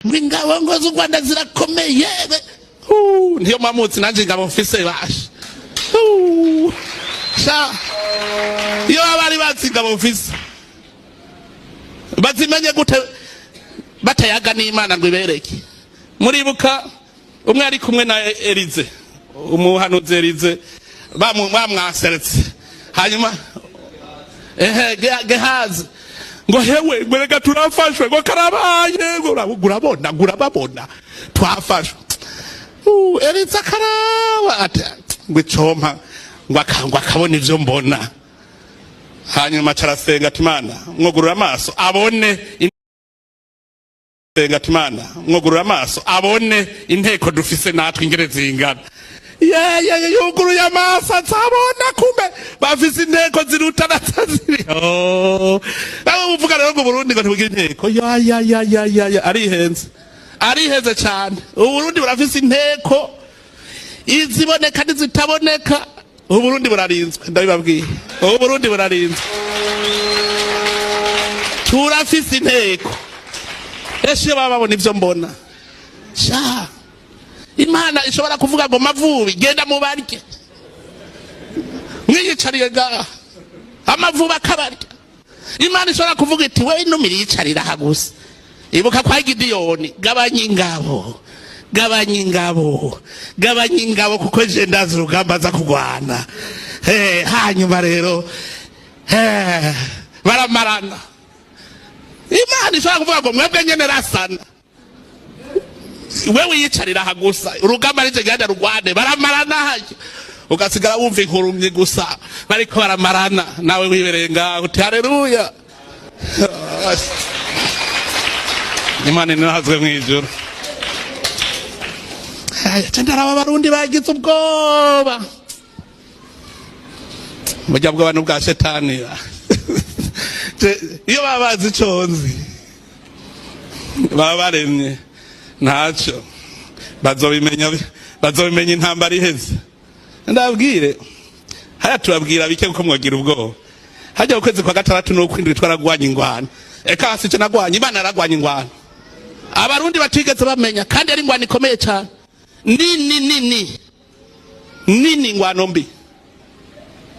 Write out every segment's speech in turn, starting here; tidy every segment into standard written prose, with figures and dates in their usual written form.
ingabo ngo z'u Rwanda zirakomeye niyo mamutsi nanje ingabo mfise basha iyo abari batsi ingabo mfise bazimenye gute batayaga n'Imana ngo ibereke. Muribuka umwe ari kumwe na Elize, umuhanuzi Elize bamwaseretse, hanyuma Gehazi ngo hewe ngwereka turafashwe ngo karabaye urababona twafashwe. Elize karaba ata ngwicompa ngo akabona ivyo mbona, hanyuma carasenga ati Mana mwogurura amaso abone mwogurura amaso abone inteko dufise natwe ingere zingana. Yuguruye amaso azabona kumbe bafise inteko ziruta nataziri. Abo uvuga rero ngo Burundi ngo ntibugire inteko arihenze cyane. Uburundi burafise inteko iziboneka n'izitaboneka. Uburundi burarinzwe ndabibabwiye, Uburundi burarinzwe, turafise inteko. Eshe bababona ivyo mbona sha Imana ishobora kuvuga ngo Mavubi genda mubarye mwiyicariye ga Amavubi akabarya. Imana ishobora kuvuga iti we numiri yicarira hagusa. Ibuka kwa Gideyoni gabanya ingabo kuko je ndazi urugamba za kugwana. Hanyuma rero baramarana. Imana ishobora kuvuga ngo mwebwe nyene rasana, wewe yicarira hagusa urugamba rije ganda rugwane baramarana haje ugasigara wumva inkurumye gusa bariko baramarana nawe wiberenga uti haleluya. Imana ninazwe mwijuru. Tandara abarundi bagize ubwoba mujya bw'abantu bwa shetani. Iyo babazi conzi baba baremye ntacyo bazobimenya intambara iheze. Ndabwire haya tubabwira bike kuko mwagira ubwoba. Hajya ukwezi kwa gatandatu no kwindwi twaragwanya ingwana. Eka hasice nagwanya Imana yaragwanya ingwana. Abarundi batigeze bamenya kandi ari ingwana ikomeye cyane. Nini ingwano mbi.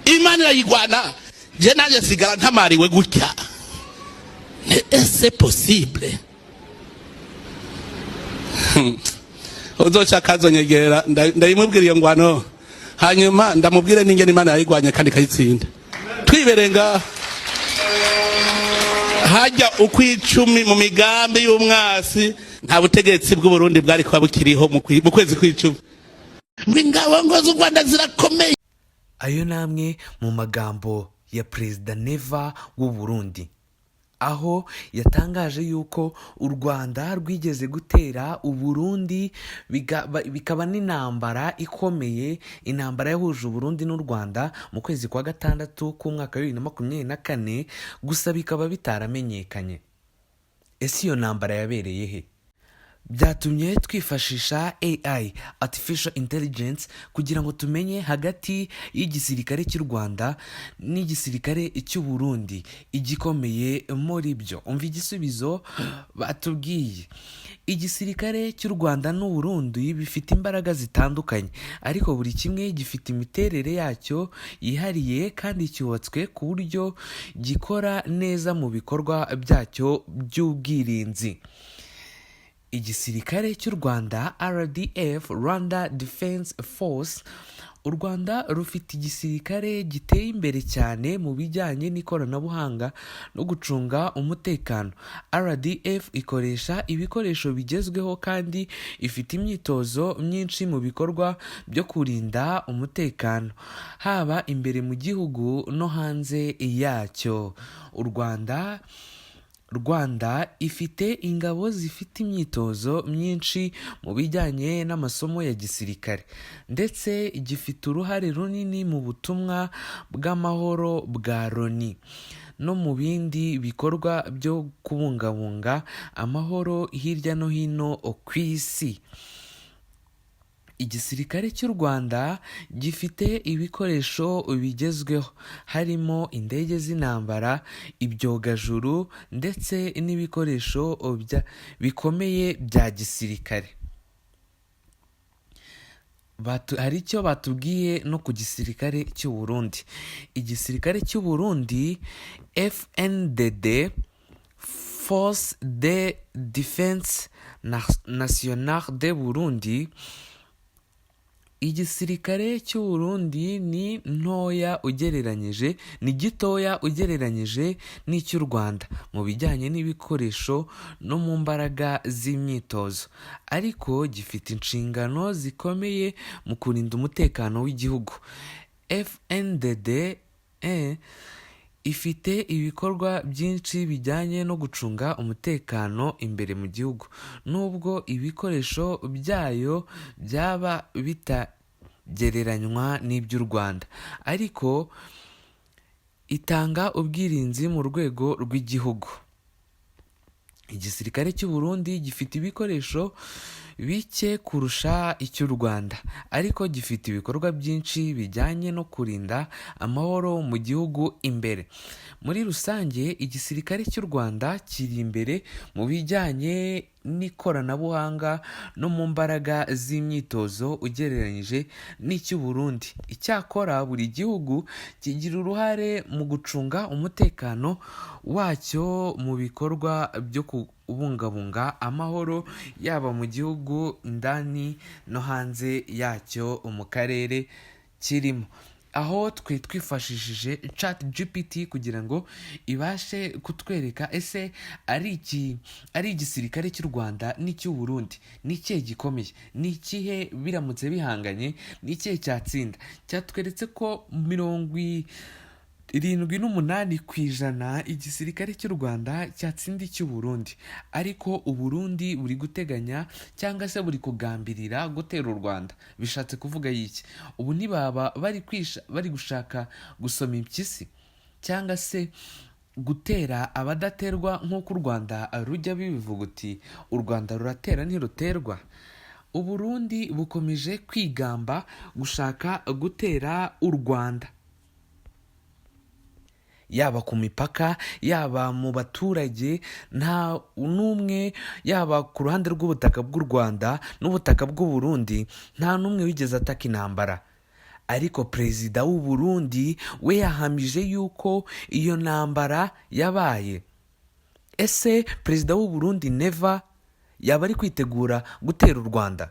Imana yigwana je naje sigara ntamariwe gutya. C'est possible. Uzoca kazonyegera ndayimubwira iyo ngwano hanyuma ndamubwire n'ingene Imana yayigwanye kandi kayitsinda. Twiberenga hajya ukwicumi mu migambi y'umwasi nta butegetsi bw'u Burundi bwari kwa bukiriho mu kwezi kw'icumi. Ingabo ngo z'u Rwanda zirakomeye. Ayo namwe mu magambo ya Perezida Neva w'u Burundi, aho yatangaje yuko u Rwanda rwigeze gutera u Burundi bikaba n'intambara ikomeye, intambara yahuje u Burundi n'u Rwanda mu kwezi kwa gatandatu k'umwaka wa 2024, gusa bikaba bitaramenyekanye. Ese iyo ntambara yabereye he? Byatumye twifashisha AI, Artificial Intelligence, kugira ngo tumenye hagati y'igisirikare cy'u Rwanda n'igisirikare cy'u Burundi igikomeye muri byo. Umva igisubizo batubwiye. Igisirikare cy'u Rwanda n'u Burundi bifite imbaraga zitandukanye, ariko buri kimwe gifite imiterere yacyo yihariye kandi cyubatswe ku buryo gikora neza mu bikorwa byacyo by'ubwirinzi. Igisirikare cy'u Rwanda RDF, Rwanda Defense Force. U Rwanda rufite igisirikare giteye imbere cyane mu bijyanye n'ikoranabuhanga no gucunga umutekano. RDF ikoresha ibikoresho bigezweho kandi ifite imyitozo myinshi mu bikorwa byo kurinda umutekano, haba imbere mu gihugu no hanze yacyo. Rwanda ifite ingabo zifite imyitozo myinshi mu bijyanye n'amasomo ya gisirikare, ndetse gifite uruhare runini mu butumwa bw'amahoro bwa Loni no mu bindi bikorwa byo kubungabunga amahoro hirya no hino ku isi. igisirikare cy'u Rwanda gifite ibikoresho bigezweho harimo indege z'intambara, ibyogajuru ndetse n'ibikoresho bikomeye bya gisirikare. Hari icyo batubwiye no ku gisirikare cy'u Burundi. Igisirikare cy'u Burundi FNDD, Force de Défense Nationale de Burundi, igisirikare cy'u Burundi ni gitoya ugereranyije n'icy'u Rwanda mu bijyanye n'ibikoresho no mu mbaraga z'imyitozo, ariko gifite inshingano zikomeye mu kurinda umutekano w'igihugu. FNDD ifite ibikorwa byinshi bijyanye no gucunga umutekano imbere mu gihugu. Nubwo ibikoresho byayo byaba bitagereranywa n'iby'u Rwanda, ariko itanga ubwirinzi mu rwego rw'igihugu. Igisirikare cy'u Burundi gifite ibikoresho bike kurusha icy'u Rwanda, ariko gifite ibikorwa byinshi bijyanye no kurinda amahoro mu gihugu imbere. Muri rusange, igisirikare cy'u Rwanda kiri imbere mu bijyanye n'ikoranabuhanga no mu mbaraga z'imyitozo ugereranyije n'icy'u Burundi. Icyakora buri gihugu kigira uruhare mu gucunga umutekano wacyo mu bikorwa byo kubungabunga amahoro, yaba mu gihugu indani no hanze yacyo mu karere kirimo. Aho twifashishije ChatGPT kugira ngo ibashe kutwereka ese ari igisirikare cy'u Rwanda n'icy'u Burundi ni ikihe gikomeye, ni ikihe biramutse bihanganye, ni ikihe cyatsinda. Cyatweretse ko 78% igisirikare cy'u Rwanda cyatsinda icy'u Burundi, ariko u Burundi buri guteganya cyangwa se buri kugambirira gutera u Rwanda. Bishatse kuvuga iki? Ubu ntibaba bari gushaka gusoma impyisi cyangwa se gutera abadaterwa nk'uko u Rwanda rujya bivuga uti u Rwanda ruratera ntiruterwa. U Burundi bukomeje kwigamba gushaka gutera u Rwanda, yaba ku mipaka, yaba mu baturage, nta n'umwe, yaba ku ruhande rw'ubutaka bw'u Rwanda n'ubutaka bw'u Burundi, nta n'umwe wigeze ataka intambara. Ariko perezida w'u Burundi we yahamije yuko iyo ntambara yabaye. Ese perezida w'u Burundi Neva yaba ari kwitegura gutera u Rwanda?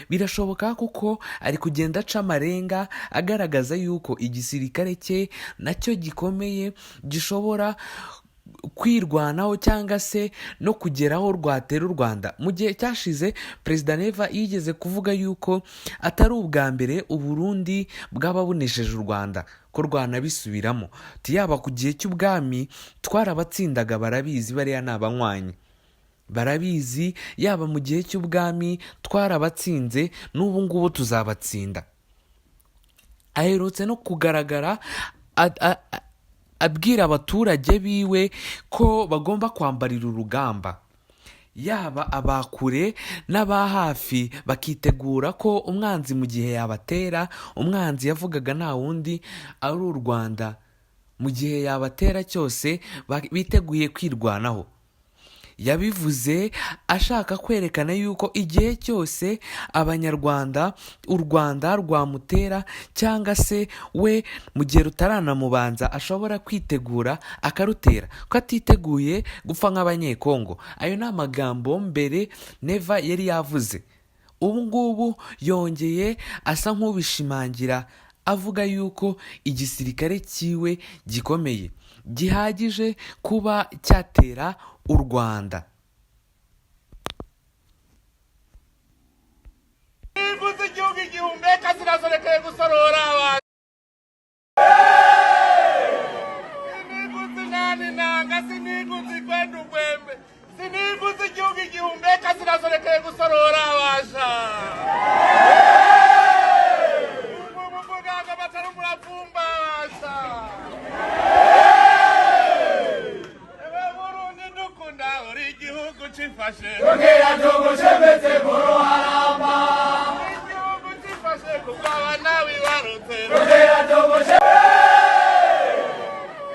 Birashoboka kuko ari kugenda aca amarenga agaragaza yuko igisirikare cye nacyo gikomeye, gishobora kwirwanaho cyangwa se no kugeraho rwatera u Rwanda. Mu gihe cyashize perezida Neva yigeze kuvuga yuko atari ubwa mbere u Burundi bwaba bunesheje u Rwanda, ko rwanabisubiramo. Yaba ku gihe cy'ubwami twarabatsindaga, barabizi, bariya ni abanywanyi, barabizi. Yaba mu gihe cy'ubwami twarabatsinze, n'ubu ngubu tuzabatsinda. Aherutse no kugaragara abwira abaturage biwe ko bagomba kwambarira urugamba, yaba abakure n'aba hafi bakitegura ko umwanzi mu gihe yabatera, umwanzi yavugaga nta wundi ari u Rwanda, mu gihe yabatera cyose biteguye kwirwanaho. Yabivuze ashaka kwerekana yuko igihe cyose abanyarwanda, u Rwanda rwamutera cyangwa se we mu gihe rutaranamubanza ashobora kwitegura akarutera, ko atiteguye gupfa nk'abanyekongo. Ayo ni amagambo mbere Neva yari yavuze. Ubu ngubu yongeye asa nk'ubishimangira, avuga yuko igisirikare cyiwe gikomeye, gihagije kuba cyatera u Rwanda. Nivuze igihugu igihumeka zirazorekeye gusorora abantu. Sinivuze nani nanga, sinivuze kwenda ugwembe, sinivuze igihugu igihumeka zirazorekeye gusorora abasha. Umuganga batari umuravumba abasha. Chifashe, ongera jogo chembete